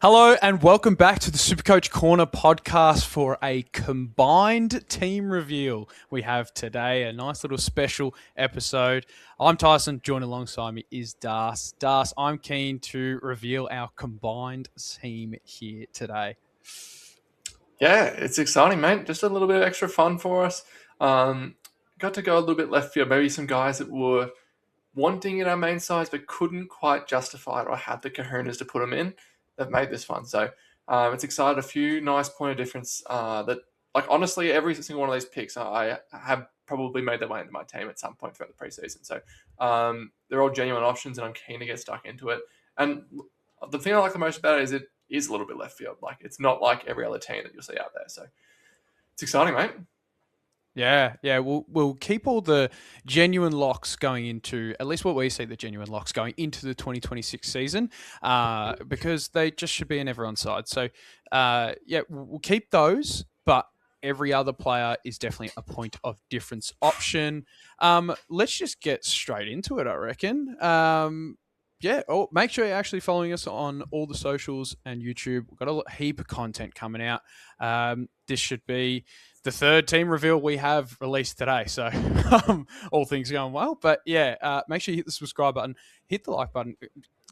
Hello and welcome back to the SuperCoach Corner podcast for a combined team reveal. We have today a nice little special episode. I'm Tyson, joined alongside me is Darcy. Darcy, I'm keen to reveal our combined team here today. Yeah, it's exciting, mate. Just a little bit of extra fun for us. Got to go a little bit left field. Maybe some guys that were wanting in our main sides but couldn't quite justify it or had the kahunas to put them in. They've made this fun. So it's excited. A few nice point of difference that, like, honestly, every single one of these picks I have probably made their way into my team at some point throughout the preseason. So they're all genuine options, and I'm keen to get stuck into it. And the thing I like the most about it is it is a little bit left field. Like, it's not like every other team that you'll see out there. So it's exciting, mate. Yeah. We'll keep all the genuine locks going into, at least what we see, the genuine locks going into the 2026 season, because they just should be in everyone's side. So, we'll keep those, but every other player is definitely a point of difference option. Let's just get straight into it, I reckon. Make sure you're actually following us on all the socials and YouTube. We've got a heap of content coming out. This should be the third team reveal we have released today. So all things going well. But make sure you hit the subscribe button, hit the like button,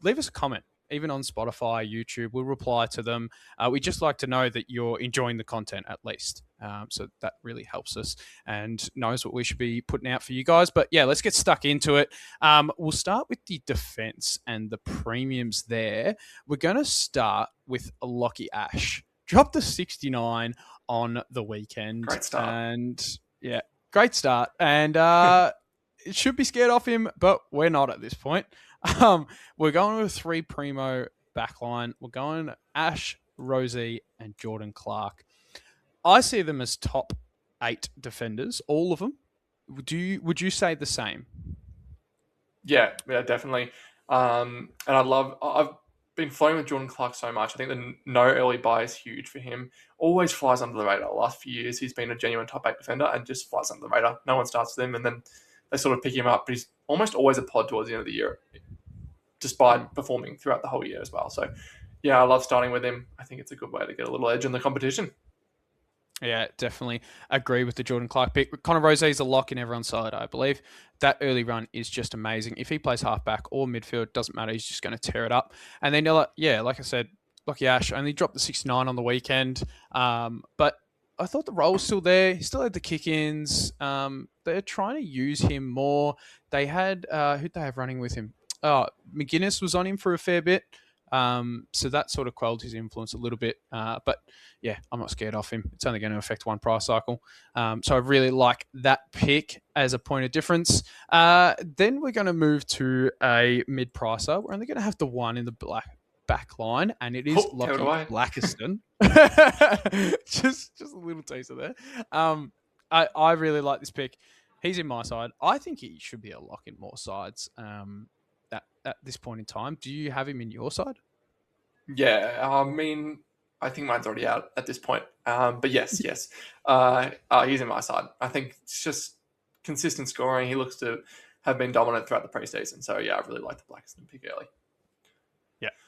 leave us a comment, even on Spotify, YouTube. We'll reply to them. We just like to know that you're enjoying the content at least. So that really helps us and knows what we should be putting out for you guys. But yeah, let's get stuck into it. We'll start with the defense and the premiums there. We're going to start with Lockie Ash. Dropped the 69 on the weekend. Great start. And yeah, great start. And it should be scared off him, but we're not at this point. We're going with a 3 primo backline. We're going Ash, Rosie, and Jordan Clark. I see them as top 8 defenders, all of them. Would you say the same? Yeah, definitely. And I've been flowing with Jordan Clark so much. I think the no early buy is huge for him. Always flies under the radar. The last few years, he's been a genuine top 8 defender and just flies under the radar. No one starts with him, and then they sort of pick him up. But he's almost always a pod towards the end of the year, despite performing throughout the whole year as well. So, yeah, I love starting with him. I think it's a good way to get a little edge in the competition. Yeah, definitely agree with the Jordan Clark pick. Connor Rozee is a lock in everyone's side, I believe. That early run is just amazing. If he plays halfback or midfield, doesn't matter. He's just going to tear it up. And then, like I said, Lockie Ash only dropped the 69 on the weekend. But I thought the role was still there. He still had the kick-ins. They're trying to use him more. They had, who'd they have running with him? McGuinness was on him for a fair bit. So that sort of quelled his influence a little bit. But yeah, I'm not scared off him. It's only going to affect one price cycle. So I really like that pick as a point of difference. Then we're going to move to a mid-pricer. We're only going to have the one in the back line, and it is Lockie Blackiston. just a little teaser there. I really like this pick. He's in my side. I think he should be a lock in more sides. At this point in time, do you have him in your side? Yeah, I mean, I think mine's already out at this point. But yes. He's in my side. I think it's just consistent scoring. He looks to have been dominant throughout the preseason. So yeah, I really like the Blackiston pick early.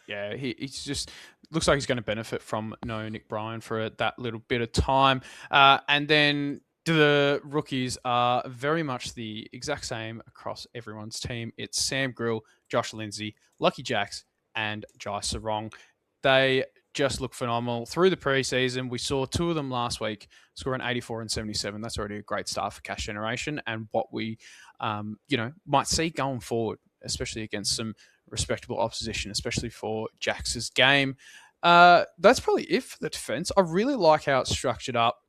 Yeah, he's just looks like he's going to benefit from no Nick Bryan for that little bit of time. And then the rookies are very much the exact same across everyone's team. It's Sam Grill, Josh Lindsay, Lucky Jacks, and Jai Sarong. They just look phenomenal through the preseason. We saw 2 of them last week, scoring 84 and 77. That's already a great start for cash generation and what we, might see going forward, especially against some respectable opposition, especially for Jax's game. That's probably it for the defense. I really like how it's structured up.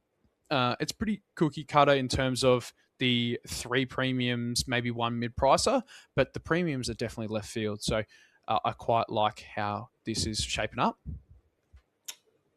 It's pretty cookie cutter in terms of the 3 premiums, maybe 1 mid-pricer, but the premiums are definitely left field. So I quite like how this is shaping up.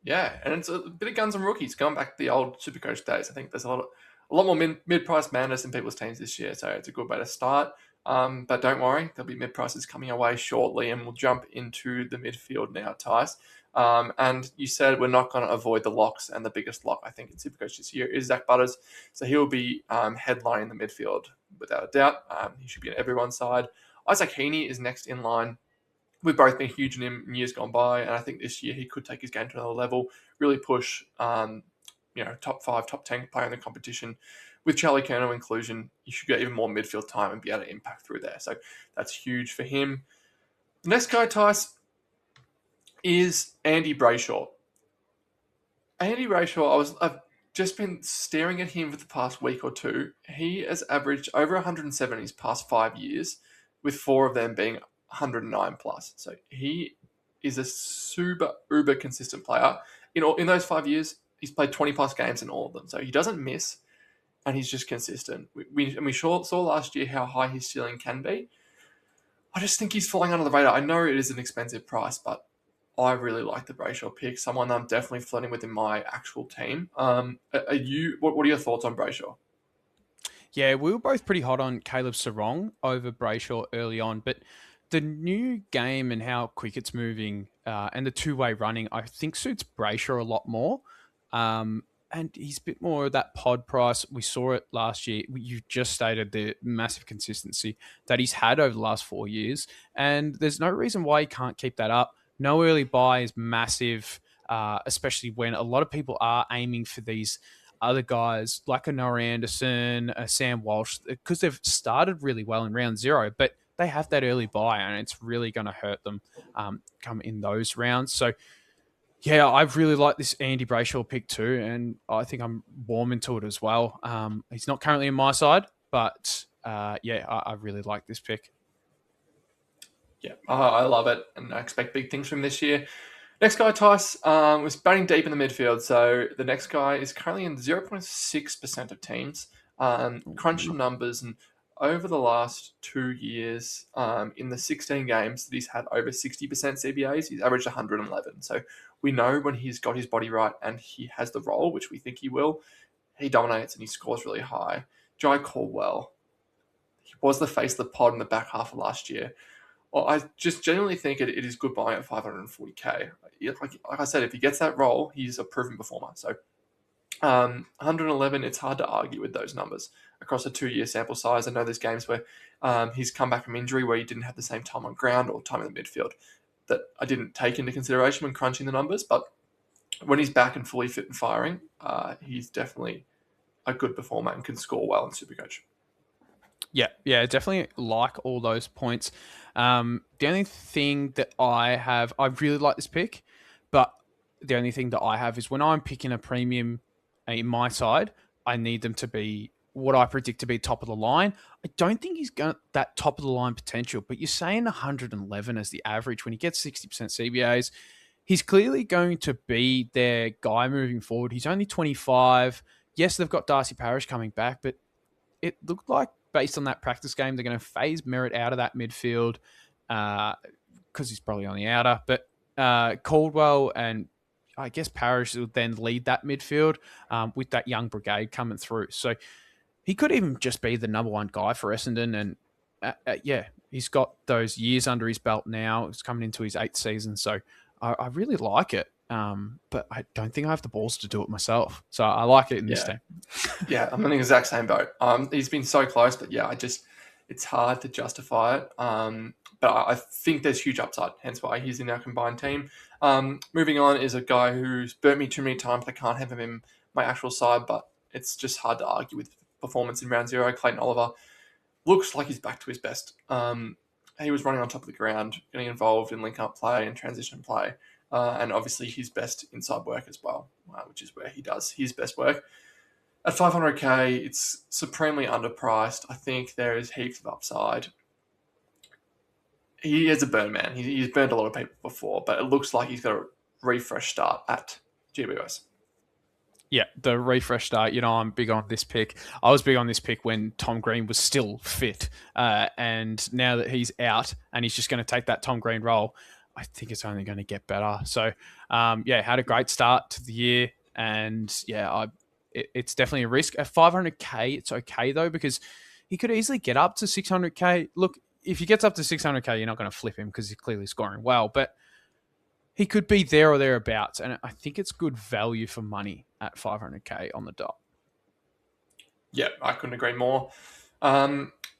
Yeah, and it's a bit of guns and rookies going back to the old SuperCoach days. I think there's a lot more mid-price madness in people's teams this year, so it's a good way to start. But don't worry, there'll be mid-prices coming away shortly, and we'll jump into the midfield now, Tice. And you said we're not going to avoid the locks, and the biggest lock, I think, in SuperCoach this year is Zach Butters. So he'll be headlining the midfield without a doubt. He should be on everyone's side. Isaac Heaney is next in line. We've both been huge in him in years gone by, and I think this year he could take his game to another level, really push, top 5, top 10 player in the competition. With Charlie Curnow inclusion, you should get even more midfield time and be able to impact through there. So that's huge for him. The next guy, Tice, is Andy Brayshaw. Andy Brayshaw, I've just been staring at him for the past week or two. He has averaged over 107 in his past 5 years, with 4 of them being 109 plus. So he is a super uber consistent player. In those 5 years, he's played 20 plus games in all of them. So he doesn't miss, and he's just consistent. We saw last year how high his ceiling can be. I just think he's flying under the radar. I know it is an expensive price, but I really like the Brayshaw pick. Someone I'm definitely flirting with in my actual team. What are your thoughts on Brayshaw? Yeah, we were both pretty hot on Caleb Sarong over Brayshaw early on, but the new game and how quick it's moving and the two-way running, I think suits Brayshaw a lot more. And he's a bit more of that pod price. We saw it last year. You just stated the massive consistency that he's had over the last 4 years, and there's no reason why he can't keep that up. No early buy is massive, especially when a lot of people are aiming for these other guys like a Noah Anderson, a Sam Walsh, because they've started really well in round 0, but they have that early buy, and it's really going to hurt them come in those rounds. So, yeah, I really like this Andy Brayshaw pick too, and I think I'm warming to it as well. He's not currently in my side, but I really like this pick. Yeah, I love it, and I expect big things from him this year. Next guy, Tice, was batting deep in the midfield. So the next guy is currently in 0.6% of teams. Crunch some numbers, and over the last 2 years, in the 16 games that he's had over 60% CBAs, he's averaged 111. So we know when he's got his body right and he has the role, which we think he will, he dominates and he scores really high. Jai Caldwell, he was the face of the pod in the back half of last year. Well, I just genuinely think it is good buying at 540k. Like I said, if he gets that role, he's a proven performer. So 111, it's hard to argue with those numbers across a 2-year sample size. I know there's games where he's come back from injury where he didn't have the same time on ground or time in the midfield that I didn't take into consideration when crunching the numbers. But when he's back and fully fit and firing, he's definitely a good performer and can score well in SuperCoach. Yeah, definitely like all those points. The only thing that I really like this pick, but the only thing that I have is when I'm picking a premium in my side, I need them to be what I predict to be top of the line. I don't think he's got that top of the line potential, but you're saying 111 as the average when he gets 60% CBAs. He's clearly going to be their guy moving forward. He's only 25. Yes, they've got Darcy Parish coming back, but it looked like based on that practice game, they're going to phase Merritt out of that midfield because he's probably on the outer. But Caldwell and I guess Parish will then lead that midfield with that young brigade coming through. So he could even just be the number one guy for Essendon. And he's got those years under his belt now. He's coming into his 8th season. So I really like it. But I don't think I have the balls to do it myself. So I like it in this team. Yeah, I'm in the exact same boat. He's been so close, but yeah, it's hard to justify it. But I think there's huge upside, hence why he's in our combined team. Moving on is a guy who's burnt me too many times. I can't have him in my actual side, but it's just hard to argue with performance in round 0. Clayton Oliver looks like he's back to his best. He was running on top of the ground, getting involved in link-up play and transition play. And obviously his best inside work as well, which is where he does his best work. At 500k, it's supremely underpriced. I think there is heaps of upside. He is a burn man. He's burned a lot of people before, but it looks like he's got a refresh start at GWS. Yeah, the refresh start. I'm big on this pick. I was big on this pick when Tom Green was still fit. And now that he's out and he's just going to take that Tom Green role, I think it's only going to get better. So, had a great start to the year. And, it's definitely a risk. At 500k, it's okay, though, because he could easily get up to 600k. Look, if he gets up to 600k, you're not going to flip him because he's clearly scoring well. But he could be there or thereabouts. And I think it's good value for money at 500k on the dot. Yeah, I couldn't agree more.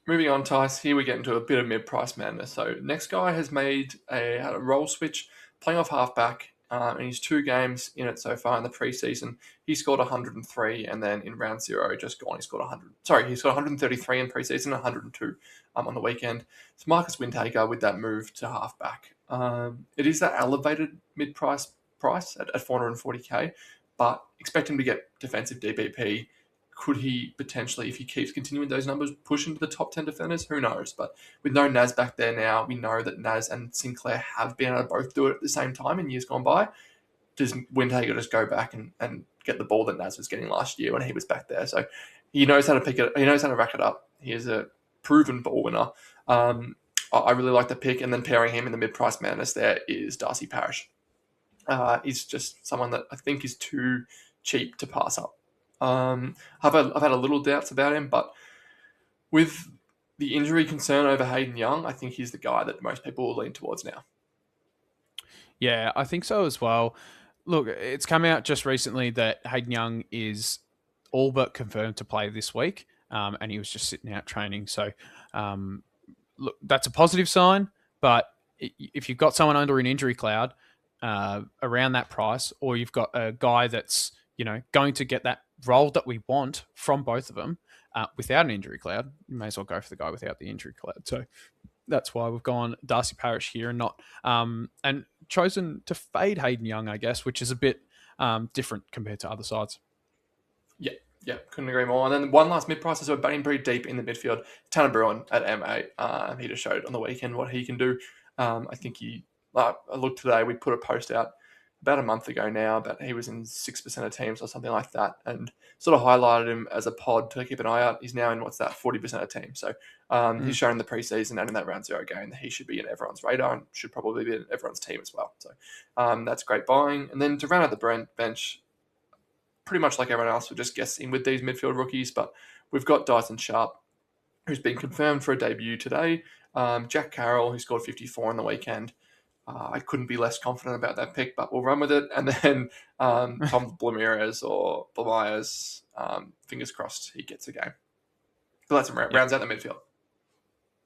Moving on, Tice, here we get into a bit of mid-price madness. So next guy has had a role switch, playing off halfback, in his 2 games in it so far in the preseason. He scored 103, and then in round 0, just gone, he scored 100. Sorry, he scored 133 in preseason, 102 on the weekend. It's Marcus Windhager with that move to halfback. It is that elevated mid-price price at 440k, but expect him to get defensive DPP. Could he potentially, if he keeps continuing those numbers, push into the top 10 defenders? Who knows? But with no Naz back there now, we know that Naz and Sinclair have been able to both do it at the same time in years gone by. Does Windhager just go back and get the ball that Naz was getting last year when he was back there? So he knows how to pick it. He knows how to rack it up. He is a proven ball winner. I really like the pick. And then pairing him in the mid-price madness there is Darcy Parish. He's just someone that I think is too cheap to pass up. I've had a little doubts about him, but with the injury concern over Hayden Young, I think he's the guy that most people will lean towards now. Yeah, I think so as well. Look, it's come out just recently that Hayden Young is all but confirmed to play this week, and he was just sitting out training. So, look, that's a positive sign. But if you've got someone under an injury cloud around that price, or you've got a guy that's going to get that role that we want from both of them without an injury cloud, you may as well go for the guy without the injury cloud. So that's why we've gone Darcy Parish here and not and chosen to fade Hayden Young, I guess, which is a bit different compared to other sides. Yeah, couldn't agree more. And then one last mid-price, so we're batting pretty deep in the midfield. Tanner Bruin at M8. He just showed on the weekend what he can do. I think I looked today, we put a post out about a month ago now, but he was in 6% of teams or something like that, and sort of highlighted him as a pod to keep an eye out. He's now in 40% of teams. So he's shown in the preseason and in that round 0 game that he should be in everyone's radar and should probably be in everyone's team as well. So that's great buying. And then to round out the bench, pretty much like everyone else, we're just guessing with these midfield rookies, but we've got Dyson Sharp, who's been confirmed for a debut today. Jack Carroll, who scored 54 on the weekend. I couldn't be less confident about that pick, but we'll run with it. And then Tom Blamirez or Blamires, fingers crossed he gets a game. But that's rounds out the midfield.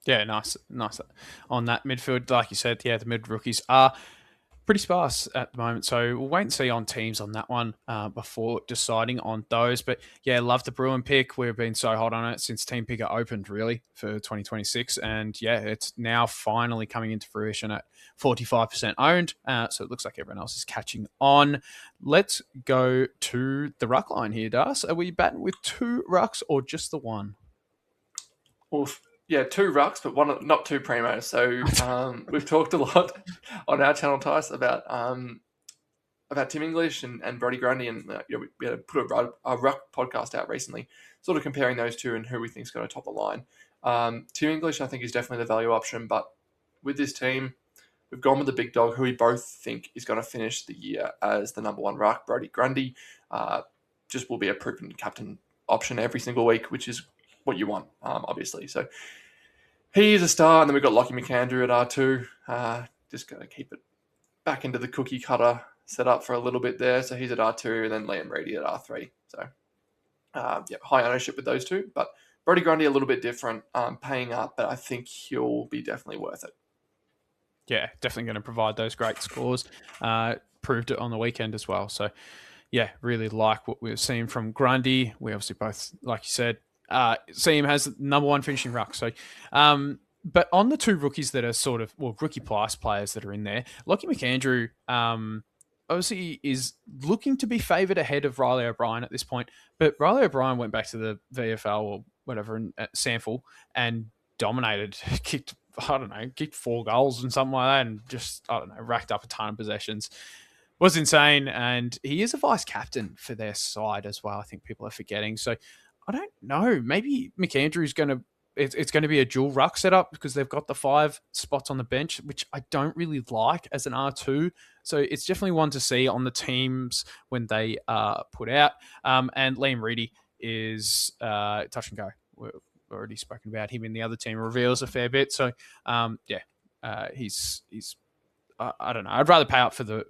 Yeah, nice on that midfield. Like you said, yeah, the mid rookies are pretty sparse at the moment. So we'll wait and see on teams on that one before deciding on those. But yeah, love the Bruin pick. We've been so hot on it since Team Picker opened, really, for 2026. And yeah, it's now finally coming into fruition at 45% owned. So it looks like everyone else is catching on. Let's go to the ruck line here, Das. Are we batting with 2 rucks or just the one? Oof. Yeah, 2 rucks, but one not 2 primos. So we've talked a lot on our channel, Tice, about Tim English and Brodie Grundy, and we had to put a ruck podcast out recently, sort of comparing those two and who we think's going to top the line. Tim English, I think, is definitely the value option, but with this team, we've gone with the big dog, who we both think is going to finish the year as the number 1 ruck. Brodie Grundy just will be a proven captain option every single week, which is what you want, obviously. So he is a star, and then we've got Lockie McAndrew at R2. Just going to keep it back into the cookie cutter set up for a little bit there. So he's at R2, and then Liam Reedy at R3. So high ownership with those two, but Brodie Grundy a little bit different, paying up, but I think he'll be definitely worth it. Yeah, definitely going to provide those great scores. Proved it on the weekend as well. So yeah, really like what we've seen from Grundy. We obviously both, like you said, see him as number 1 finishing ruck. So, but on the 2 rookies that are sort of, rookie price players that are in there, Lockie McAndrew, obviously is looking to be favoured ahead of Riley O'Brien at this point. But Riley O'Brien went back to the VFL or whatever at Sample and dominated, kicked 4 goals and something like that, and just, racked up a ton of possessions. Was insane. And he is a vice captain for their side as well. I think people are forgetting. So, I don't know. Maybe McAndrew's going to... It's going to be a dual ruck setup because they've got the 5 spots on the bench, which I don't really like as an R2. So it's definitely one to see on the teams when they are put out. And Liam Reedy is touch and go. We've already spoken about him in the other team. Reveals a fair bit. So, he's I don't know. I'd rather pay up for the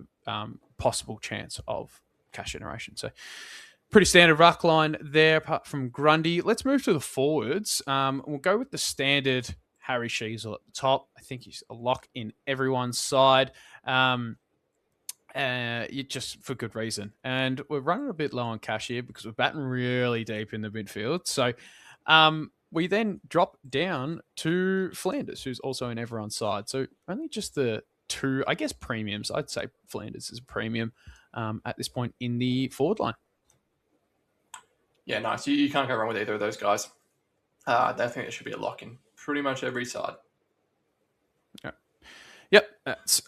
possible chance of cash generation. So, Pretty standard ruck line there, apart from Grundy. Let's move to the forwards. We'll go with the standard Harry Sheasel at the top. I think he's a lock in everyone's side. Just for good reason. And we're running a bit low on cash here because we're batting really deep in the midfield. So we then drop down to Flanders, who's also in everyone's side. So only just the two, I guess, premiums. I'd say Flanders is a premium at this point in the forward line. Yeah, nice. You can't go wrong with either of those guys. I think it should be a lock in pretty much every side. Yep, that's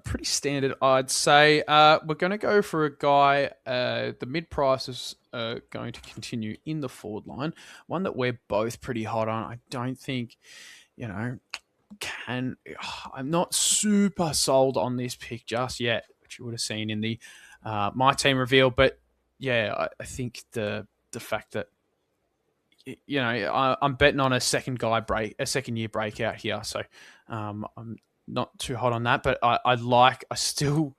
pretty standard, I'd say. We're going to go for a guy, the mid price is going to continue in the forward line. One that we're both pretty hot on. I don't think, I'm not super sold on this pick just yet, which you would have seen in the my team reveal. But yeah, I think the fact that, I'm betting on a second year breakout here. So I'm not too hot on that, but I still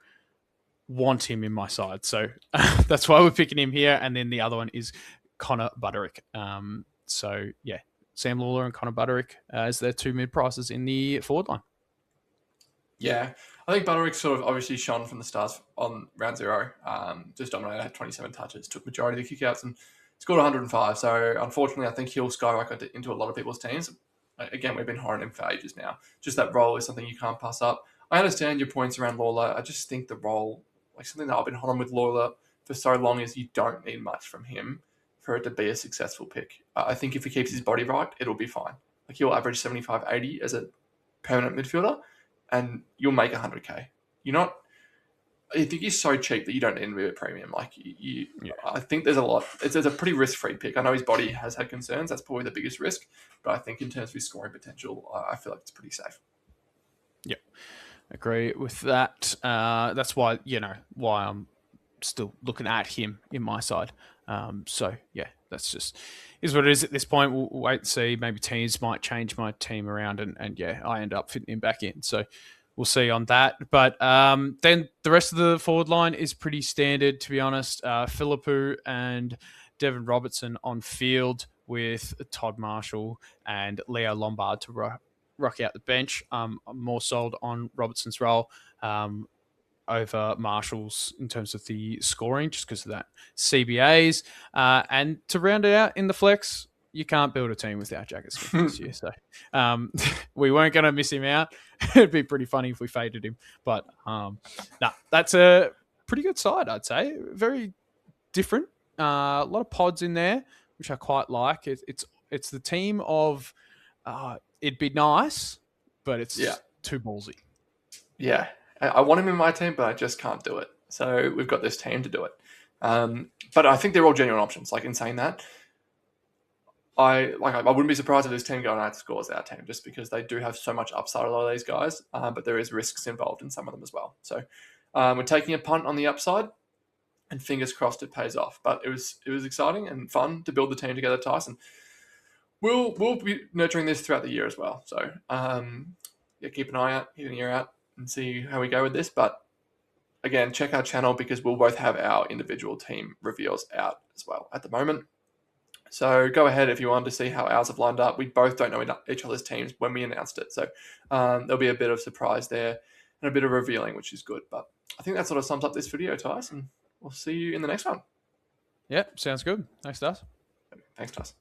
want him in my side. So that's why we're picking him here. And then the other one is Connor Buderick. So yeah, Sam Lawler and Connor Buderick as their two mid prices in the forward line. Yeah, I think Buderick sort of obviously shone from the stars on round 0. Just dominated, had 27 touches, took majority of the kickouts and scored 105. So unfortunately, I think he'll skyrocket into a lot of people's teams. Again, we've been horning him for ages now. Just that role is something you can't pass up. I understand your points around Lawler. I just think the role, like something that I've been honing with Lawler for so long, is you don't need much from him for it to be a successful pick. I think if he keeps his body right, it'll be fine. Like he'll average 75, 80 as a permanent midfielder, and you'll make 100K. I think he's so cheap that you don't need to be a premium. Like I think there's a lot. It's a pretty risk-free pick. I know his body has had concerns. That's probably the biggest risk. But I think in terms of his scoring potential, I feel like it's pretty safe. Yep, agree with that. That's why I'm still looking at him in my side. So yeah, that's just is what it is at this point. We'll wait and see. Maybe teams might change my team around, and yeah, I end up fitting him back in. So we'll see on that. But then the rest of the forward line is pretty standard, to be honest. Philippou and Devon Robertson on field with Todd Marshall and Leo Lombard to rock out the bench. I'm more sold on Robertson's role over Marshall's in terms of the scoring, just because of that CBAs. And to round it out in the flex, you can't build a team without Jacket Smith this year. So we weren't going to miss him out. It'd be pretty funny if we faded him. But that's a pretty good side, I'd say. Very different. A lot of pods in there, which I quite like. It's the team of it'd be nice, but it's too ballsy. Yeah. I want him in my team, but I just can't do it. So we've got this team to do it. But I think they're all genuine options. Like in saying that, I wouldn't be surprised if this team going out scores our team, just because they do have so much upside, a lot of these guys, but there is risks involved in some of them as well. So we're taking a punt on the upside, and fingers crossed it pays off. But it was exciting and fun to build the team together, Tyson. We'll be nurturing this throughout the year as well. So keep an eye out, keep an ear out, and see how we go with this. But again, check our channel because we'll both have our individual team reveals out as well at the moment. So go ahead if you want to see how ours have lined up. We both don't know each other's teams when we announced it. So there'll be a bit of surprise there and a bit of revealing, which is good. But I think that sort of sums up this video, Tyson. We'll see you in the next one. Yeah, sounds good. Thanks, Daz. Thanks, Tyson.